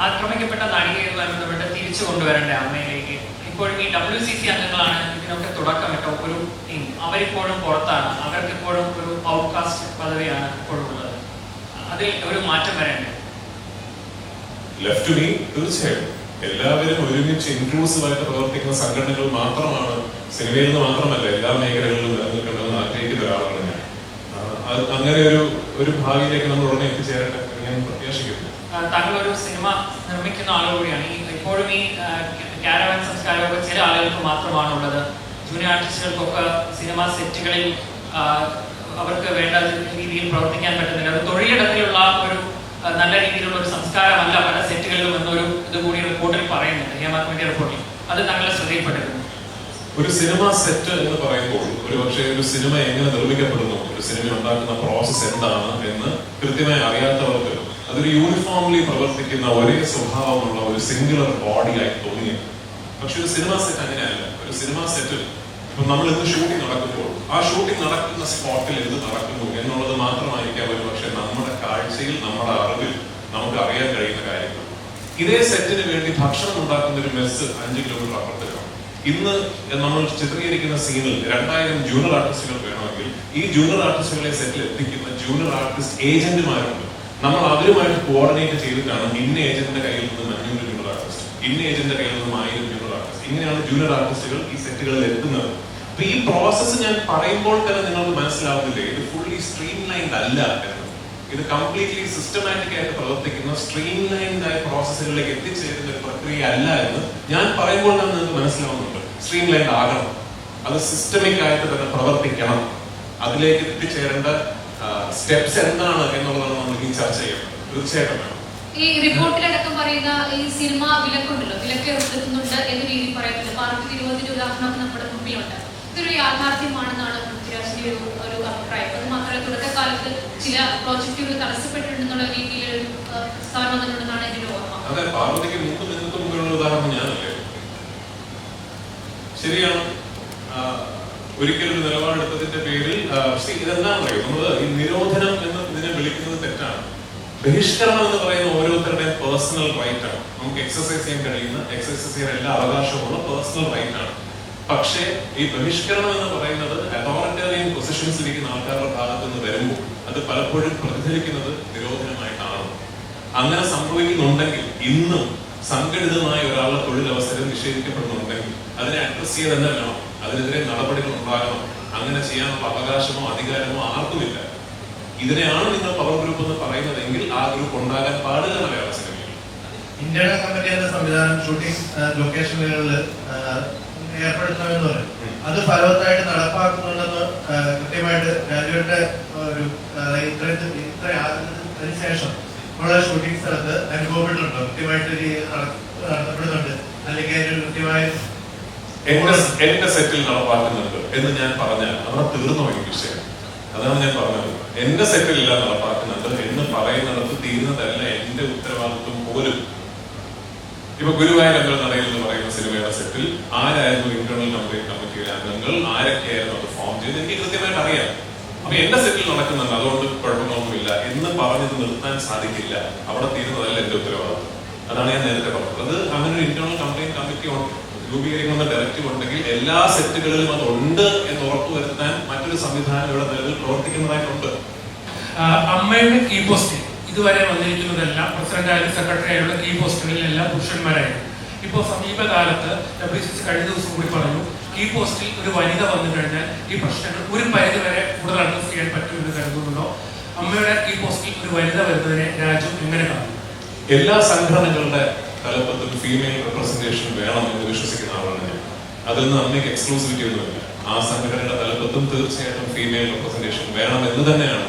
ആക്രമിക്കപ്പെട്ട നാഴികയുമായി ബന്ധപ്പെട്ട് തിരിച്ചു കൊണ്ടുവരേണ്ട അമ്മയിലേക്ക് ഇപ്പോഴും ഈ WCC അംഗങ്ങളാണ് ഇതിനൊക്കെ തുടക്കമിട്ട ഒരു ടീം. അവരിപ്പോഴും പുറത്താണ്. അവർക്കിപ്പോഴും ഒരു ഔട്ട്കാസ്റ്റ് പദവിയാണ് ഇപ്പോഴും ഉള്ളത്. അതിൽ ഒരു മാറ്റം വരേണ്ടത്. ലെഫ്റ്റ് മീ തീർച്ചയായും എല്ലാവരും ഒരുമിച്ച് ഇൻക്ലൂസീവ് ആയിട്ട് പ്രവർത്തിക്കുന്ന സംഘടനകൾ മാത്രമാണ് സിനിമയിൽ നിന്ന് മാത്രമല്ല എല്ലാ മേഖലകളിലും നിലനിൽക്കേണ്ടതെന്ന് ആഗ്രഹിക്കുന്ന ഒരാളാണ് ഞാൻ. അങ്ങനെ ഒരു ഭാവിയിലേക്ക് നമ്മൾ ഉടനെ എത്തിച്ചേരട്ടെ ഞാൻ പ്രത്യാശിക്കുന്നു. താങ്കൾ ഒരു സിനിമ നിർമ്മിക്കുന്ന ആളുകൂടിയാണ്. ഇപ്പോഴും ഈ കാരവാൻ സംസ്കാരമൊക്കെ ചില ആളുകൾക്ക് മാത്രമാണ് ഉള്ളത്. ജൂനിയർ ആർട്ടിസ്റ്റുകൾക്കൊക്കെ സിനിമ സെറ്റുകളിൽ അവർക്ക് വേണ്ട രീതിയിൽ പ്രവർത്തിക്കാൻ പറ്റുന്നില്ല. ഒരു തൊഴിലിടത്തിലുള്ള ഒരു നല്ല രീതിയിലുള്ള ഒരു സംസ്കാരമല്ല പല സെറ്റുകളിലും എന്നൊരു ഇതുകൂടി റിപ്പോർട്ടിൽ പറയുന്നുണ്ട്, ഹേമ കമ്മിറ്റി റിപ്പോർട്ടിൽ. അത് താങ്കളെ ശ്രദ്ധയിൽപ്പെട്ടിരുന്നു. ഒരു സിനിമ സെറ്റ് എന്ന് പറയുമ്പോൾ ഒരു പക്ഷേ ഒരു സിനിമ എങ്ങനെ നിർമ്മിക്കപ്പെടുന്നു, ഒരു സിനിമ ഉണ്ടാക്കുന്ന പ്രോസസ് എന്താണ് എന്ന് കൃത്യമായി അറിയാത്തവർക്ക് അതൊരു യൂണിഫോംലി പ്രവർത്തിക്കുന്ന ഒരേ സ്വഭാവമുള്ള ഒരു സിംഗുലർ ബോഡിയായി തോന്നിയത്. പക്ഷെ ഒരു സിനിമ സെറ്റ് അങ്ങനെയല്ല. ഒരു സിനിമ സെറ്റിൽ ഇപ്പൊ നമ്മൾ ഇന്ന് ഷൂട്ടിംഗ് നടക്കുമ്പോൾ ആ ഷൂട്ടിംഗ് നടക്കുന്ന സ്പോട്ടിൽ എന്ത് നടക്കുന്നു എന്നുള്ളത് മാത്രമായിരിക്കാം ഒരു പക്ഷെ നമ്മുടെ കാഴ്ചയിൽ, നമ്മുടെ അറിവിൽ നമുക്ക് അറിയാൻ കഴിയുന്ന കാര്യങ്ങൾ. ഇതേ സെറ്റിന് വേണ്ടി ഭക്ഷണം ഉണ്ടാക്കുന്ന ഒരു മെസ്സ് 5 കിലോമീറ്റർ അപ്പുറത്ത് കാണും. ഇന്ന് നമ്മൾ ചിത്രീകരിക്കുന്ന സീനിൽ 2000 ജൂനിയർ ആർട്ടിസ്റ്റുകൾ വേണമെങ്കിൽ ഈ ജൂനിയർ ആർട്ടിസ്റ്റുകളെ സെറ്റിൽ എത്തിക്കുന്ന ജൂനിയർ ആർട്ടിസ്റ്റ് ഏജന്റുമാരുണ്ട്. നമ്മൾ അവരുമായിട്ട് കോർഡിനേറ്റ് ചെയ്തിട്ടാണ് ഇന്ന ഏജന്റിന്റെ കയ്യിൽ നിന്ന് 500 ജൂനിയർ ആർട്ടിസ്റ്റ്, ഇന്ന ഏജന്റിന്റെ കയ്യിൽ നിന്ന് 1000 ജൂനിയർ ആർട്ടിസ്റ്റ്, ഇങ്ങനെയാണ് ജൂനിയർ ആർട്ടിസ്റ്റുകൾ ഈ സെറ്റുകളിൽ എത്തുന്നത്. അപ്പൊ ഈ പ്രോസസ്സ് ഞാൻ പറയുമ്പോൾ തന്നെ നിങ്ങൾക്ക് മനസ്സിലാവുന്നില്ലേ ഇത് ഫുള്ളി സ്ട്രീം ലൈൻഡ് അല്ല എന്ന്. ഇത് കംപ്ലീറ്റ്ലി സിസ്റ്റമാറ്റിക് ആയിട്ട് പ്രവർത്തിക്കുന്ന സ്ട്രീം ലൈൻഡ് ആയ പ്രോസസ്സുകളിലേക്ക് എത്തിച്ചേരുന്ന ഒരു പ്രക്രിയ അല്ല എന്ന് ഞാൻ പറയുമ്പോൾ തന്നെ നിങ്ങൾക്ക് മനസ്സിലാവുന്നുണ്ട്. സ്ട്രീം ലൈൻഡ് ആകണം, അത് സിസ്റ്റമിക് ആയിട്ട് തന്നെ പ്രവർത്തിക്കണം. അതിലേക്ക് എത്തിച്ചേരേണ്ട സ്റ്റെപ്സ് എന്താണ് എന്നുള്ളതാണ് നമുക്ക് ഈ ചർച്ച ചെയ്യുന്നത്. തീർച്ചയായിട്ടും വേണം. ഈ റിപ്പോർട്ടിലടക്കം പറയുന്ന ഈ സിനിമ വിലക്കുണ്ടല്ലോ, വിലക്ക് ഏർപ്പെടുത്തുന്നുണ്ട് എന്ന രീതിയിൽ പറയുന്നത് പാർട്ടി വിരോധത്തിന്റെ ഉദാഹരണമൊക്കെ നമ്മുടെ മുമ്പിലുണ്ട്. ഇതൊരു യാഥാർത്ഥ്യമാണെന്നാണ് പൃഥ്വിരാജിന്റെ ഒരു അഭിപ്രായം. അത് മാത്രമല്ല തുടക്കകാലത്ത് ചില പ്രോജക്റ്റുകൾ തടസ്സപ്പെട്ടിട്ടുണ്ടെന്നുള്ള രീതിയിൽ ഒരു പ്രസ്താവന വന്നിട്ടുണ്ടെന്നാണ് എന്റെ ഓർമ്മ. അതെ, പാർവതിക്ക് മുമ്പുള്ള ഉദാഹരണം ഞാനല്ലേ. ശരിയാണ്, ഒരിക്കലും നിലപാടെടുത്തതിന്റെ പേരിൽ ഇതെന്താണ് പറയുന്നത്, ഈ നിരോധനം എന്ന് ഇതിനെ വിളിക്കുന്നത് തെറ്റാണ്. ബഹിഷ്കരണം എന്ന് പറയുന്ന ഓരോരുത്തരുടെയും പേഴ്സണൽ റൈറ്റ് ആണ്. നമുക്ക് എക്സസൈസ് ചെയ്യാൻ കഴിയുന്ന, എക്സസൈസ് ചെയ്യാൻ എല്ലാ അവകാശമുള്ള പേഴ്സണൽ റൈറ്റ് ആണ്. പക്ഷേ ഈ ബഹിഷ്കരണം എന്ന് പറയുന്നത് അതോറിറ്റേറിയൻ പൊസിഷൻസിലിരിക്കുന്ന ആൾക്കാരുടെ ഭാഗത്ത് നിന്ന് വരുമ്പോൾ അത് പലപ്പോഴും പ്രതിഫലിക്കുന്നത് നിരോധനമായിട്ടാണ്. അങ്ങനെ സംഭവിക്കുന്നുണ്ടെങ്കിൽ ഇന്നും സംഘടിതമായ ഒരാളുടെ തൊഴിലവസരം നിഷേധിക്കപ്പെടുന്നുണ്ടെങ്കിൽ അതിനെ അഡ്രസ് ചെയ്ത് തന്നെ വേണം. അതിനെതിരെ നടപടികൾ ഉണ്ടാകണം. അങ്ങനെ ചെയ്യാനുള്ള അവകാശമോ അധികാരമോ ആർക്കുമില്ല. ഇതിനെയാണ് നിങ്ങൾ പവർ ഗ്രൂപ്പ് എന്ന് പറയുന്നതെങ്കിൽ ആ ഗ്രൂപ്പ് ഉണ്ടാകാൻ പാടില്ല മലയാള സിനിമയിൽ. ഇന്ത്യയുടെ കമ്മിറ്റി എന്ന സംവിധാനം ഷൂട്ടിംഗ് ലൊക്കേഷനുകളിൽ ഏർപ്പെടുത്തണമെന്ന് പറയും. അത് ഫലവത്തായിട്ട് നടപ്പാക്കുന്നുണ്ടെന്ന് കൃത്യമായിട്ട് രാജുവിന്റെ ഒരു അതിനുശേഷം ഉള്ള ഷൂട്ടിംഗ് സ്ഥലത്ത് അനുഭവപ്പെട്ടിട്ടുണ്ടോ? കൃത്യമായിട്ട് നടത്തപ്പെടുന്നുണ്ട് അല്ലെങ്കിൽ അതിന് കൃത്യമായ എന്റെ സെറ്റിൽ നടപ്പാക്കുന്നുണ്ട് എന്ന് ഞാൻ പറഞ്ഞാൽ അവിടെ തീർന്നോ ഈ വിഷയം? അതാണ് ഞാൻ പറഞ്ഞത്. എന്റെ സെറ്റിലില്ല നടപ്പാക്കുന്നുണ്ട് എന്ന് പറയുന്നിടത്ത് തീരുന്നതല്ല എന്റെ ഉത്തരവാദിത്വം പോലും. ഇപ്പൊ ഗുരുവായൂർ നടയിൽ എന്ന് പറയുന്ന സിനിമയുടെ സെറ്റിൽ ആരായിരുന്നു ഇന്റേണൽ കമ്മിറ്റിയിലെ അംഗങ്ങൾ, ആരൊക്കെയായിരുന്നു അത് ഫോം ചെയ്ത് എനിക്ക് കൃത്യമായിട്ട് അറിയാം. അപ്പൊ എന്റെ സെറ്റിൽ നടക്കുന്നുണ്ട്, അതുകൊണ്ട് കുഴപ്പമൊന്നുമില്ല എന്ന് പറഞ്ഞത് നിർത്താൻ സാധിക്കില്ല. അവിടെ തീരുന്നതല്ല എന്റെ ഉത്തരവാദിത്വം. അതാണ് ഞാൻ നേരത്തെ പറഞ്ഞത്. അത് അങ്ങനെ ഒരു ഇന്റേണൽ കമ്മിറ്റി രൂപീകരിക്കുന്ന ഡയറക്റ്റീവ് ഉണ്ടെങ്കിൽ എല്ലാ സെറ്റുകളിലും അതുണ്ട് എന്ന് ഉറപ്പുവരുത്താൻ മറ്റൊരു സംവിധാനം ഇവിടെ നിലവിൽ പ്രവർത്തിക്കുന്നതായിട്ടുണ്ട്. അമ്മയുടെ കീ പോസ്റ്റിൽ ഇതുവരെ വന്നിരിക്കുന്നതെല്ലാം പ്രസിഡന്റ് ആയാലും സെക്രട്ടറി ആയുള്ള കീ പോസ്റ്റുകളിലെല്ലാം പുരുഷന്മാരായിരുന്നു. ഇപ്പോൾ സമീപകാലത്ത് WCC കഴിഞ്ഞ ദിവസം കൂടി പറഞ്ഞു കീ പോസ്റ്റിൽ ഒരു വനിത വന്നു കഴിഞ്ഞാൽ ഈ പ്രശ്നങ്ങൾ ഒരു പരിധി വരെ കൂടുതൽ അഡ്രസ് ചെയ്യാൻ പറ്റുമെന്ന് കരുതുന്നുണ്ടോ? അമ്മയുടെ കീ പോസ്റ്റിൽ ഒരു വനിത വരുന്നതിനെ രാജു എങ്ങനെ കാണുന്നു? എല്ലാ സംഘടനകളുടെ തലപ്പത്തും ഫീമെയിൽ റെപ്രസെന്റേഷൻ വേണം എന്ന് വിശ്വസിക്കുന്ന ആളാണ് ഞാൻ. അതിൽ നിന്ന് അമ്മയ്ക്ക് എക്സ്ക്ലൂസിവിറ്റി ഒന്നുമില്ല. ആ സംഘടനയുടെ തലപ്പത്തും തീർച്ചയായിട്ടും ഫീമെയിൽ റെപ്രസെന്റേഷൻ വേണം എന്ന് തന്നെയാണ്